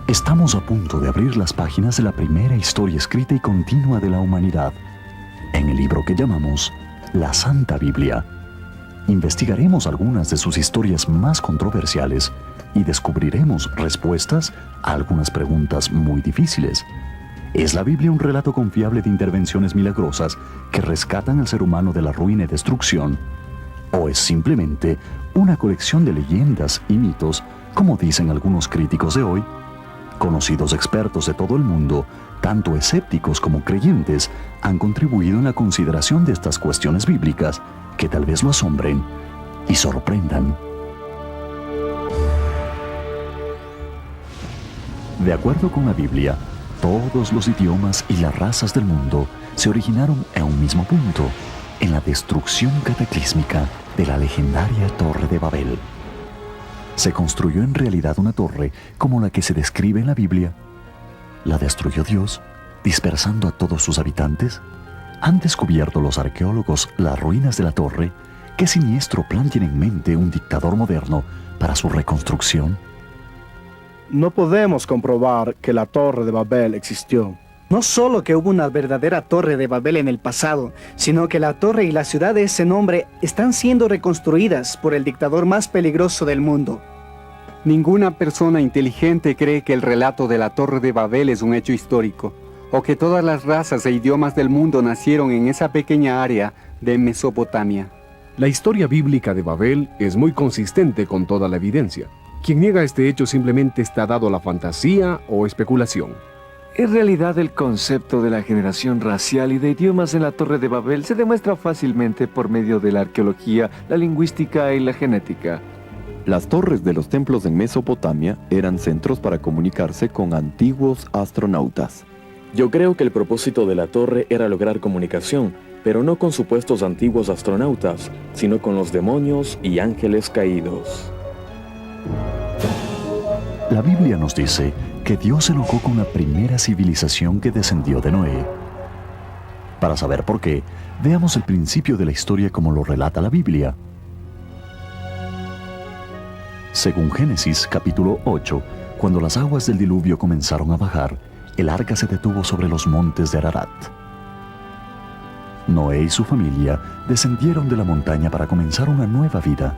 Estamos a punto de abrir las páginas de la primera historia escrita y continua de la humanidad, en el libro que llamamos la Santa Biblia. Investigaremos algunas de sus historias más controversiales y descubriremos respuestas a algunas preguntas muy difíciles. ¿Es la Biblia un relato confiable de intervenciones milagrosas que rescatan al ser humano de la ruina y destrucción? ¿O es simplemente una colección de leyendas y mitos, como dicen algunos críticos de hoy? Conocidos expertos de todo el mundo, tanto escépticos como creyentes, han contribuido en la consideración de estas cuestiones bíblicas que tal vez lo asombren y sorprendan. De acuerdo con la Biblia, todos los idiomas y las razas del mundo se originaron en un mismo punto, en la destrucción cataclísmica de la legendaria Torre de Babel. ¿Se construyó en realidad una torre como la que se describe en la Biblia? ¿La destruyó Dios, dispersando a todos sus habitantes? ¿Han descubierto los arqueólogos las ruinas de la torre? ¿Qué siniestro plan tiene en mente un dictador moderno para su reconstrucción? No podemos comprobar que la Torre de Babel existió. No solo que hubo una verdadera Torre de Babel en el pasado, sino que la torre y la ciudad de ese nombre están siendo reconstruidas por el dictador más peligroso del mundo. Ninguna persona inteligente cree que el relato de la Torre de Babel es un hecho histórico, o que todas las razas e idiomas del mundo nacieron en esa pequeña área de Mesopotamia. La historia bíblica de Babel es muy consistente con toda la evidencia. Quien niega este hecho simplemente está dado a la fantasía o especulación. En realidad, el concepto de la generación racial y de idiomas en la Torre de Babel se demuestra fácilmente por medio de la arqueología, la lingüística y la genética. Las torres de los templos en Mesopotamia eran centros para comunicarse con antiguos astronautas. Yo creo que el propósito de la torre era lograr comunicación, pero no con supuestos antiguos astronautas, sino con los demonios y ángeles caídos. La Biblia nos dice que Dios se enojó con la primera civilización que descendió de Noé. Para saber por qué, veamos el principio de la historia como lo relata la Biblia. Según Génesis capítulo 8, cuando las aguas del diluvio comenzaron a bajar, el arca se detuvo sobre los montes de Ararat. Noé y su familia descendieron de la montaña para comenzar una nueva vida.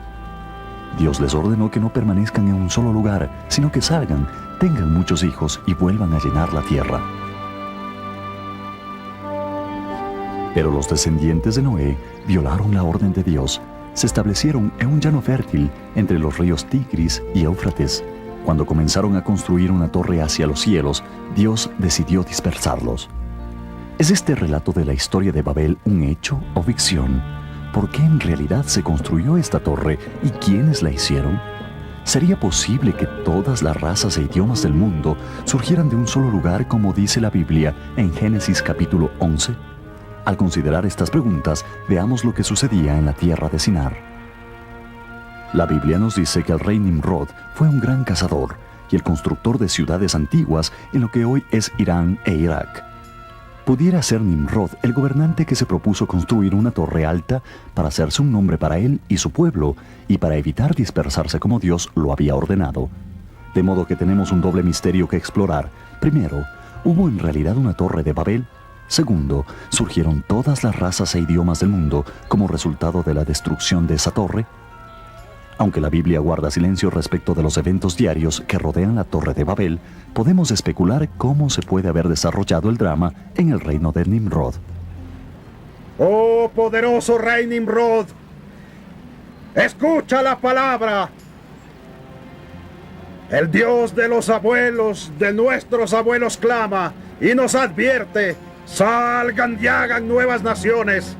Dios les ordenó que no permanezcan en un solo lugar, sino que salgan, tengan muchos hijos y vuelvan a llenar la tierra. Pero los descendientes de Noé violaron la orden de Dios. Se establecieron en un llano fértil entre los ríos Tigris y Éufrates. Cuando comenzaron a construir una torre hacia los cielos, Dios decidió dispersarlos. ¿Es este relato de la historia de Babel un hecho o ficción? ¿Por qué en realidad se construyó esta torre y quiénes la hicieron? ¿Sería posible que todas las razas e idiomas del mundo surgieran de un solo lugar como dice la Biblia en Génesis capítulo 11? Al considerar estas preguntas, veamos lo que sucedía en la tierra de Sinar. La Biblia nos dice que el rey Nimrod fue un gran cazador y el constructor de ciudades antiguas en lo que hoy es Irán e Irak. ¿Pudiera ser Nimrod el gobernante que se propuso construir una torre alta para hacerse un nombre para él y su pueblo y para evitar dispersarse como Dios lo había ordenado? De modo que tenemos un doble misterio que explorar. Primero, ¿hubo en realidad una torre de Babel? Segundo, ¿surgieron todas las razas e idiomas del mundo como resultado de la destrucción de esa torre? Aunque la Biblia guarda silencio respecto de los eventos diarios que rodean la Torre de Babel, podemos especular cómo se puede haber desarrollado el drama en el reino de Nimrod. ¡Oh, poderoso rey Nimrod! ¡Escucha la palabra! El Dios de los abuelos, de nuestros abuelos, clama y nos advierte: salgan y hagan nuevas naciones.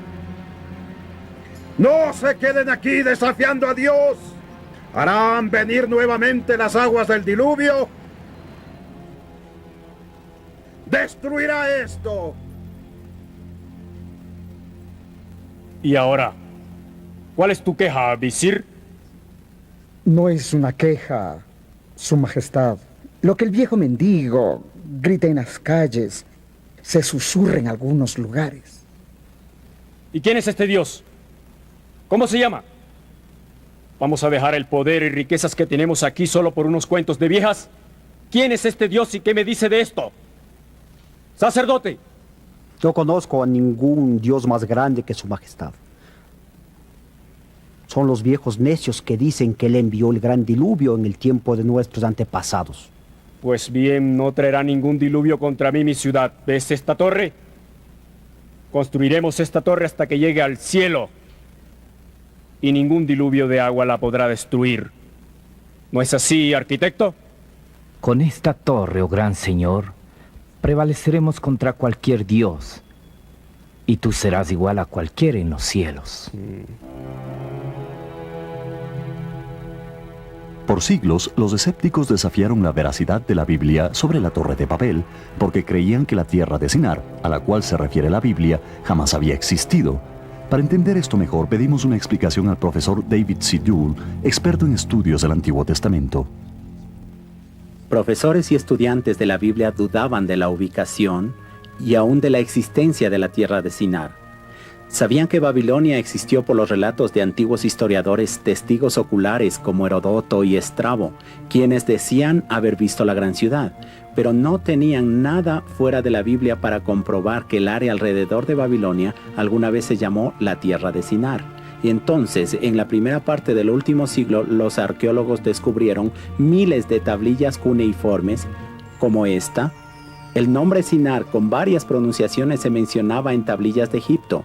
No se queden aquí desafiando a Dios. Harán venir nuevamente las aguas del diluvio. Destruirá esto. Y ahora, ¿cuál es tu queja, visir? No es una queja, Su Majestad. Lo que el viejo mendigo grita en las calles, se susurra en algunos lugares. ¿Y quién es este Dios? ¿Cómo se llama? ¿Vamos a dejar el poder y riquezas que tenemos aquí solo por unos cuentos de viejas? ¿Quién es este Dios y qué me dice de esto? ¡Sacerdote! No conozco a ningún Dios más grande que su majestad. Son los viejos necios que dicen que él envió el gran diluvio en el tiempo de nuestros antepasados. Pues bien, no traerá ningún diluvio contra mí mi ciudad. ¿Ves esta torre? Construiremos esta torre hasta que llegue al cielo. Y ningún diluvio de agua la podrá destruir. ¿No es así, arquitecto? Con esta torre, oh gran señor, prevaleceremos contra cualquier dios. Y tú serás igual a cualquiera en los cielos. Por siglos, los escépticos desafiaron la veracidad de la Biblia sobre la Torre de Babel, porque creían que la tierra de Sinar, a la cual se refiere la Biblia, jamás había existido. Para entender esto mejor, pedimos una explicación al profesor David C. Duell, experto en estudios del Antiguo Testamento. Profesores y estudiantes de la Biblia dudaban de la ubicación y aún de la existencia de la tierra de Sinar. Sabían que Babilonia existió por los relatos de antiguos historiadores testigos oculares como Herodoto y Estrabo, quienes decían haber visto la gran ciudad, pero no tenían nada fuera de la Biblia para comprobar que el área alrededor de Babilonia alguna vez se llamó la tierra de Sinar. Y entonces, en la primera parte del último siglo, los arqueólogos descubrieron miles de tablillas cuneiformes, como esta. El nombre Sinar, con varias pronunciaciones, se mencionaba en tablillas de Egipto,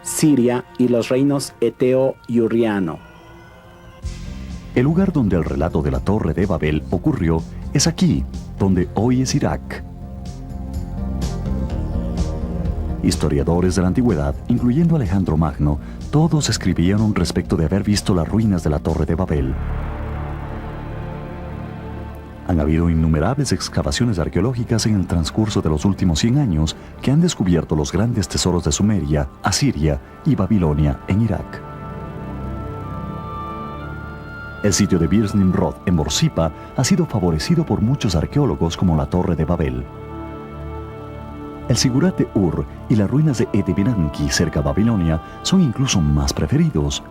Siria y los reinos Eteo y Urriano. El lugar donde el relato de la Torre de Babel ocurrió es aquí, donde hoy es Irak. Historiadores de la antigüedad, incluyendo Alejandro Magno, todos escribieron respecto de haber visto las ruinas de la Torre de Babel. Han habido innumerables excavaciones arqueológicas en el transcurso de los últimos 100 años que han descubierto los grandes tesoros de Sumeria, Asiria y Babilonia en Irak. El sitio de Bir Nimrod en Borsippa ha sido favorecido por muchos arqueólogos como la Torre de Babel. El Sigurat de Ur y las ruinas de Etemenanki cerca de Babilonia son incluso más preferidos.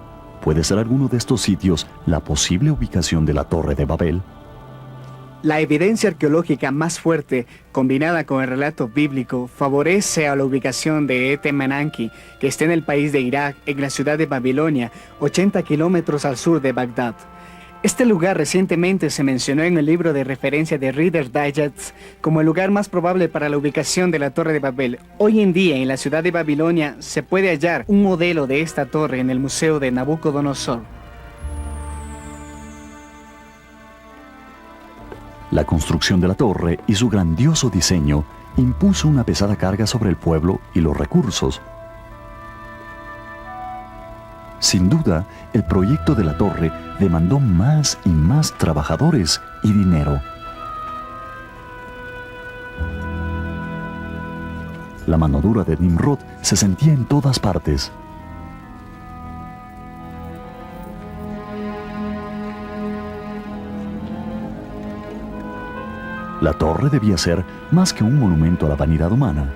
¿Puede ser alguno de estos sitios la posible ubicación de la Torre de Babel? La evidencia arqueológica más fuerte, combinada con el relato bíblico, favorece a la ubicación de Etemenanki, que está en el país de Irak, en la ciudad de Babilonia, 80 kilómetros al sur de Bagdad. Este lugar recientemente se mencionó en el libro de referencia de Reader's Digest como el lugar más probable para la ubicación de la Torre de Babel. Hoy en día, en la ciudad de Babilonia, se puede hallar un modelo de esta torre en el Museo de Nabucodonosor. La construcción de la torre y su grandioso diseño impuso una pesada carga sobre el pueblo y los recursos. Sin duda, el proyecto de la torre demandó más y más trabajadores y dinero. La mano dura de Nimrod se sentía en todas partes. La torre debía ser más que un monumento a la vanidad humana.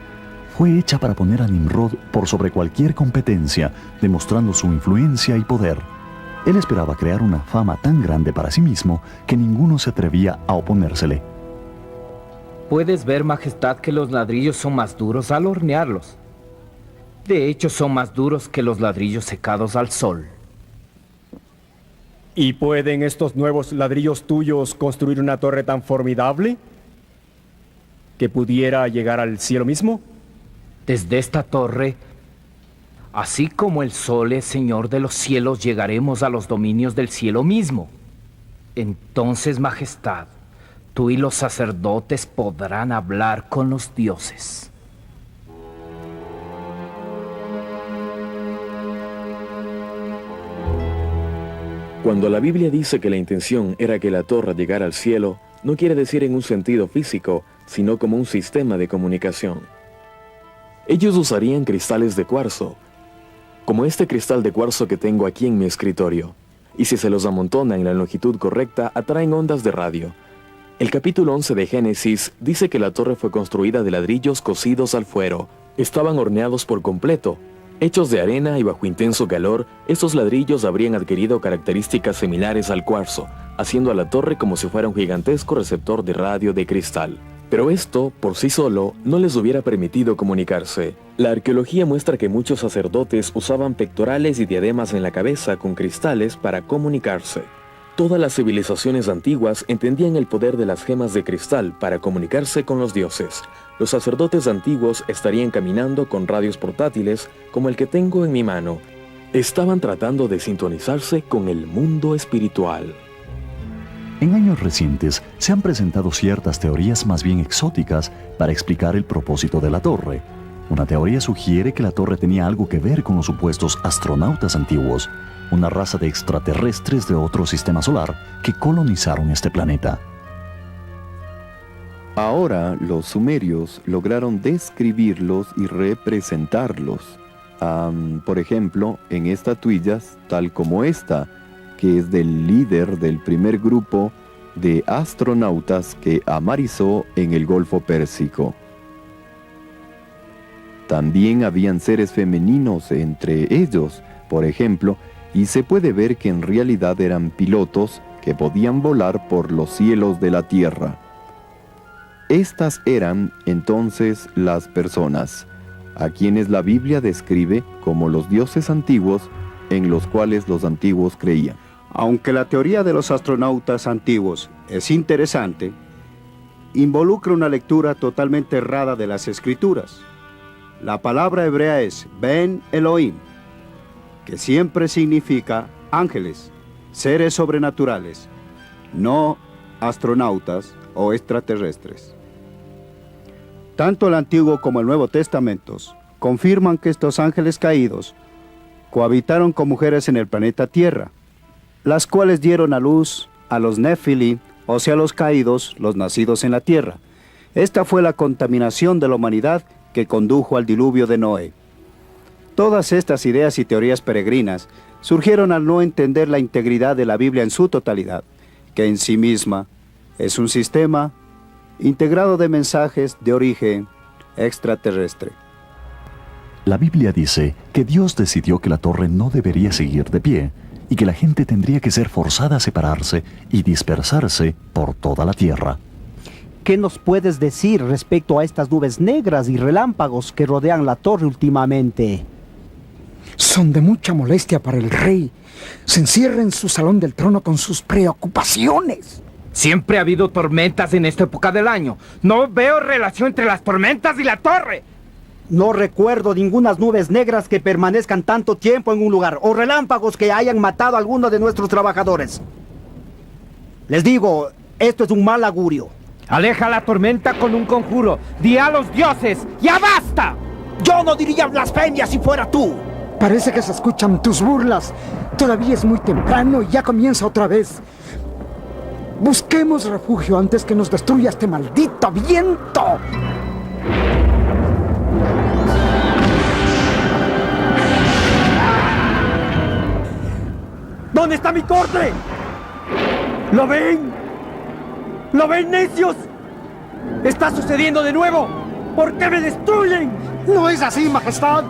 Fue hecha para poner a Nimrod por sobre cualquier competencia, demostrando su influencia y poder. Él esperaba crear una fama tan grande para sí mismo que ninguno se atrevía a oponérsele. Puedes ver, Majestad, que los ladrillos son más duros al hornearlos. De hecho, son más duros que los ladrillos secados al sol. ¿Y pueden estos nuevos ladrillos tuyos construir una torre tan formidable que pudiera llegar al cielo mismo? Desde esta torre, así como el sol es señor de los cielos, llegaremos a los dominios del cielo mismo. Entonces, Majestad, tú y los sacerdotes podrán hablar con los dioses. Cuando la Biblia dice que la intención era que la torre llegara al cielo, no quiere decir en un sentido físico, sino como un sistema de comunicación. Ellos usarían cristales de cuarzo, como este cristal de cuarzo que tengo aquí en mi escritorio, y si se los amontona en la longitud correcta, atraen ondas de radio. El capítulo 11 de Génesis dice que la torre fue construida de ladrillos cocidos al fuego. Estaban horneados por completo, Hechos de arena y bajo intenso calor, estos ladrillos habrían adquirido características similares al cuarzo, haciendo a la torre como si fuera un gigantesco receptor de radio de cristal. Pero esto, por sí solo, no les hubiera permitido comunicarse. La arqueología muestra que muchos sacerdotes usaban pectorales y diademas en la cabeza con cristales para comunicarse. Todas las civilizaciones antiguas entendían el poder de las gemas de cristal para comunicarse con los dioses. Los sacerdotes antiguos estarían caminando con radios portátiles como el que tengo en mi mano. Estaban tratando de sintonizarse con el mundo espiritual. En años recientes se han presentado ciertas teorías más bien exóticas para explicar el propósito de la torre. Una teoría sugiere que la torre tenía algo que ver con los supuestos astronautas antiguos, una raza de extraterrestres de otro sistema solar que colonizaron este planeta. Ahora los sumerios lograron describirlos y representarlos. Por ejemplo, en estatuillas tal como esta, que es del líder del primer grupo de astronautas que amarizó en el Golfo Pérsico. También habían seres femeninos entre ellos, por ejemplo, y se puede ver que en realidad eran pilotos que podían volar por los cielos de la tierra. Estas eran entonces las personas, a quienes la Biblia describe como los dioses antiguos en los cuales los antiguos creían. Aunque la teoría de los astronautas antiguos es interesante, involucra una lectura totalmente errada de las Escrituras. La palabra hebrea es Ben Elohim, que siempre significa ángeles, seres sobrenaturales, no astronautas o extraterrestres. Tanto el Antiguo como el Nuevo Testamentos confirman que estos ángeles caídos cohabitaron con mujeres en el planeta Tierra, las cuales dieron a luz a los Nefili, o sea, los caídos, los nacidos en la tierra. Esta fue la contaminación de la humanidad que condujo al diluvio de Noé. Todas estas ideas y teorías peregrinas surgieron al no entender la integridad de la Biblia en su totalidad, que en sí misma es un sistema integrado de mensajes de origen extraterrestre. La Biblia dice que Dios decidió que la torre no debería seguir de pie y que la gente tendría que ser forzada a separarse y dispersarse por toda la tierra. ¿Qué nos puedes decir respecto a estas nubes negras y relámpagos que rodean la torre últimamente? Son de mucha molestia para el rey. Se encierra en su salón del trono con sus preocupaciones. Siempre ha habido tormentas en esta época del año. No veo relación entre las tormentas y la torre. No recuerdo ningunas nubes negras que permanezcan tanto tiempo en un lugar, o relámpagos que hayan matado a alguno de nuestros trabajadores. Les digo, esto es un mal augurio. Aleja la tormenta con un conjuro. Di a los dioses, ¡ya basta! Yo no diría blasfemia si fuera tú. Parece que se escuchan tus burlas. Todavía es muy temprano y ya comienza otra vez. Busquemos refugio antes que nos destruya este maldito viento. ¿Dónde está mi corte? ¿Lo ven? ¿Lo ven, necios? ¡Está sucediendo de nuevo! ¿Por qué me destruyen? No es así, majestad.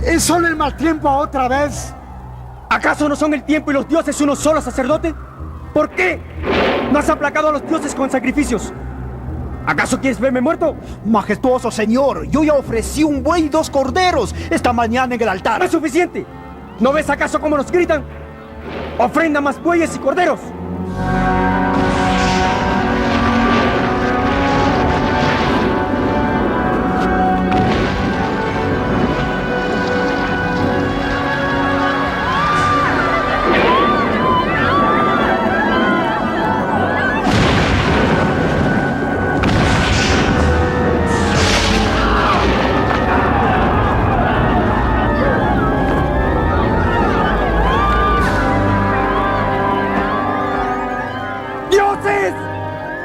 Es solo el mal tiempo otra vez. ¿Acaso no son el tiempo y los dioses uno solo, sacerdote? ¿Por qué? ¿No has aplacado a los dioses con sacrificios? ¿Acaso quieres verme muerto? Majestuoso señor, yo ya ofrecí un buey y 2 corderos esta mañana en el altar. ¡No es suficiente! ¿No ves acaso cómo nos gritan? ¡Ofrenda más bueyes y corderos!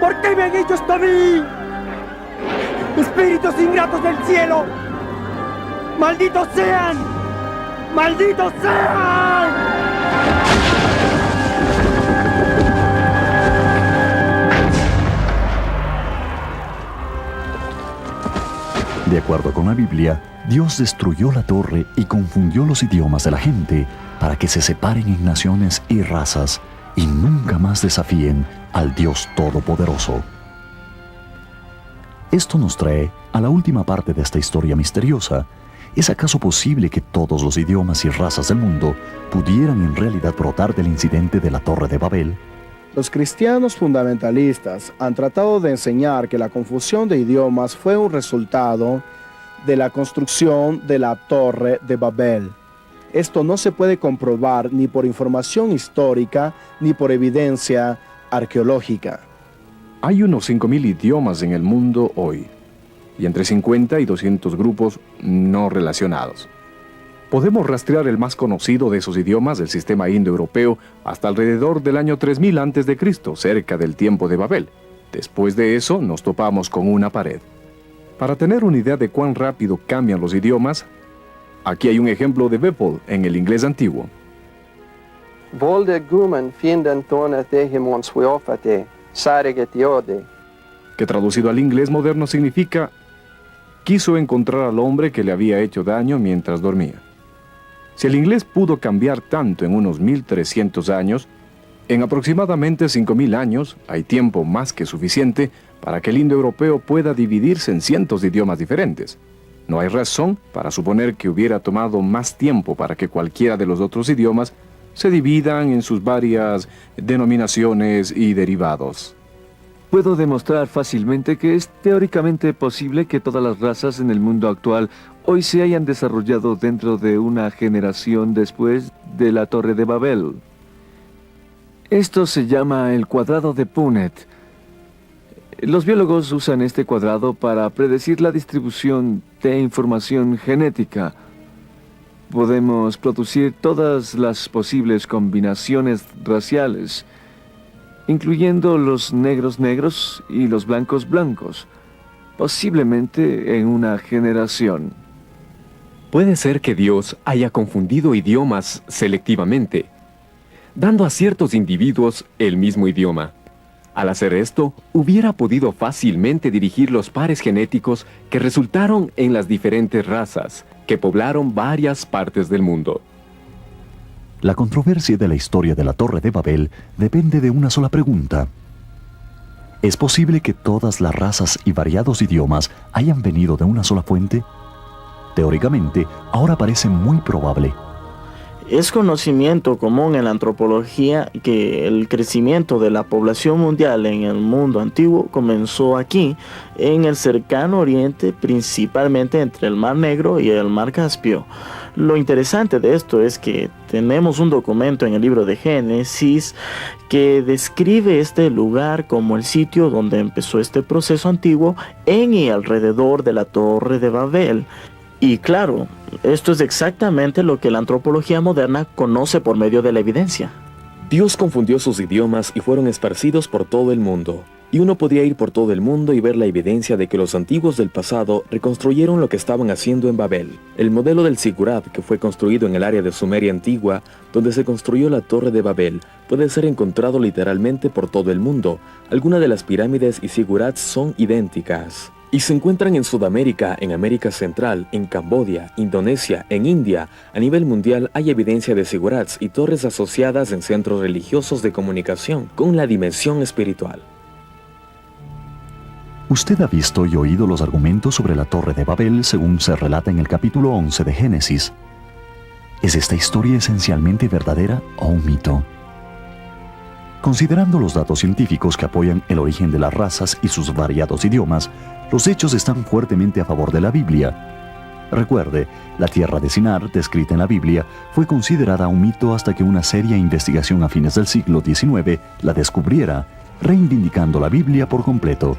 ¿Por qué me han hecho esto a mí? ¡Espíritus ingratos del cielo! ¡Malditos sean! ¡Malditos sean! De acuerdo con la Biblia, Dios destruyó la torre y confundió los idiomas de la gente para que se separen en naciones y razas y nunca más desafíen al Dios Todopoderoso. Esto nos trae a la última parte de esta historia misteriosa. ¿Es acaso posible que todos los idiomas y razas del mundo pudieran en realidad brotar del incidente de la Torre de Babel? Los cristianos fundamentalistas han tratado de enseñar que la confusión de idiomas fue un resultado de la construcción de la Torre de Babel. Esto no se puede comprobar ni por información histórica ni por evidencia arqueológica. Hay unos 5.000 idiomas en el mundo hoy, y entre 50 y 200 grupos no relacionados. Podemos rastrear el más conocido de esos idiomas del sistema indoeuropeo hasta alrededor del año 3000 a.C., cerca del tiempo de Babel. Después de eso nos topamos con una pared. Para tener una idea de cuán rápido cambian los idiomas, aquí hay un ejemplo de Bepol en el inglés antiguo. Que traducido al inglés moderno significa: quiso encontrar al hombre que le había hecho daño mientras dormía. Si el inglés pudo cambiar tanto en unos 1300 años, en aproximadamente 5000 años hay tiempo más que suficiente para que el indoeuropeo pueda dividirse en cientos de idiomas diferentes. No hay razón para suponer que hubiera tomado más tiempo para que cualquiera de los otros idiomas se dividan en sus varias denominaciones y derivados. Puedo demostrar fácilmente que es teóricamente posible que todas las razas en el mundo actual hoy se hayan desarrollado dentro de una generación después de la Torre de Babel. Esto se llama el cuadrado de Punnett. Los biólogos usan este cuadrado para predecir la distribución de información genética. Podemos producir todas las posibles combinaciones raciales, incluyendo los negros negros y los blancos blancos, posiblemente en una generación. Puede ser que Dios haya confundido idiomas selectivamente, dando a ciertos individuos el mismo idioma. Al hacer esto, hubiera podido fácilmente dirigir los pares genéticos que resultaron en las diferentes razas que poblaron varias partes del mundo. La controversia de la historia de la Torre de Babel depende de una sola pregunta. ¿Es posible que todas las razas y variados idiomas hayan venido de una sola fuente? Teóricamente, ahora parece muy probable. Es conocimiento común en la antropología que el crecimiento de la población mundial en el mundo antiguo comenzó aquí, en el cercano oriente, principalmente entre el Mar Negro y el Mar Caspio. Lo interesante de esto es que tenemos un documento en el libro de Génesis que describe este lugar como el sitio donde empezó este proceso antiguo en y alrededor de la Torre de Babel. Y claro, esto es exactamente lo que la antropología moderna conoce por medio de la evidencia. Dios confundió sus idiomas y fueron esparcidos por todo el mundo. Y uno podía ir por todo el mundo y ver la evidencia de que los antiguos del pasado reconstruyeron lo que estaban haciendo en Babel. El modelo del zigurat, que fue construido en el área de Sumeria antigua, donde se construyó la Torre de Babel, puede ser encontrado literalmente por todo el mundo. Algunas de las pirámides y zigurats son idénticas. Y se encuentran en Sudamérica, en América Central, en Camboya, Indonesia, en India. A nivel mundial hay evidencia de zigurats y torres asociadas en centros religiosos de comunicación con la dimensión espiritual. Usted ha visto y oído los argumentos sobre la Torre de Babel según se relata en el capítulo 11 de Génesis. ¿Es esta historia esencialmente verdadera o un mito? Considerando los datos científicos que apoyan el origen de las razas y sus variados idiomas, los hechos están fuertemente a favor de la Biblia. Recuerde, la tierra de Sinar, descrita en la Biblia, fue considerada un mito hasta que una seria investigación a fines del siglo XIX la descubriera, reivindicando la Biblia por completo.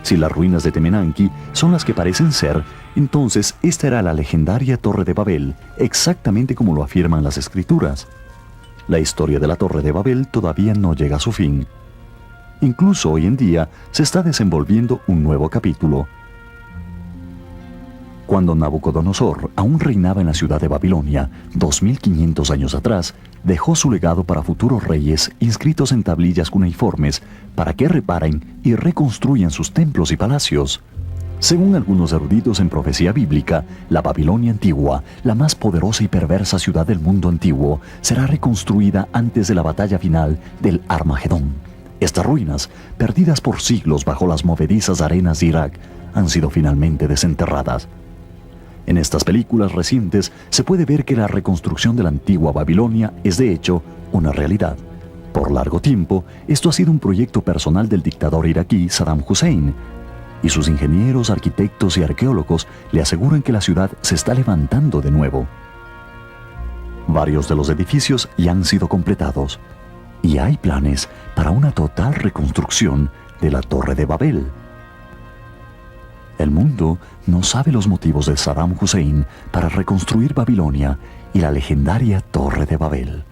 Si las ruinas de Temenanqui son las que parecen ser, entonces esta era la legendaria Torre de Babel, exactamente como lo afirman las Escrituras. La historia de la Torre de Babel todavía no llega a su fin. Incluso hoy en día se está desenvolviendo un nuevo capítulo. Cuando Nabucodonosor aún reinaba en la ciudad de Babilonia, 2500 años atrás, dejó su legado para futuros reyes inscritos en tablillas cuneiformes para que reparen y reconstruyan sus templos y palacios. Según algunos eruditos en profecía bíblica, la Babilonia antigua, la más poderosa y perversa ciudad del mundo antiguo, será reconstruida antes de la batalla final del Armagedón. Estas ruinas, perdidas por siglos bajo las movedizas arenas de Irak, han sido finalmente desenterradas. En estas películas recientes se puede ver que la reconstrucción de la antigua Babilonia es de hecho una realidad. Por largo tiempo, esto ha sido un proyecto personal del dictador iraquí Saddam Hussein, y sus ingenieros, arquitectos y arqueólogos le aseguran que la ciudad se está levantando de nuevo. Varios de los edificios ya han sido completados, y hay planes para una total reconstrucción de la Torre de Babel. El mundo no sabe los motivos de Saddam Hussein para reconstruir Babilonia y la legendaria Torre de Babel.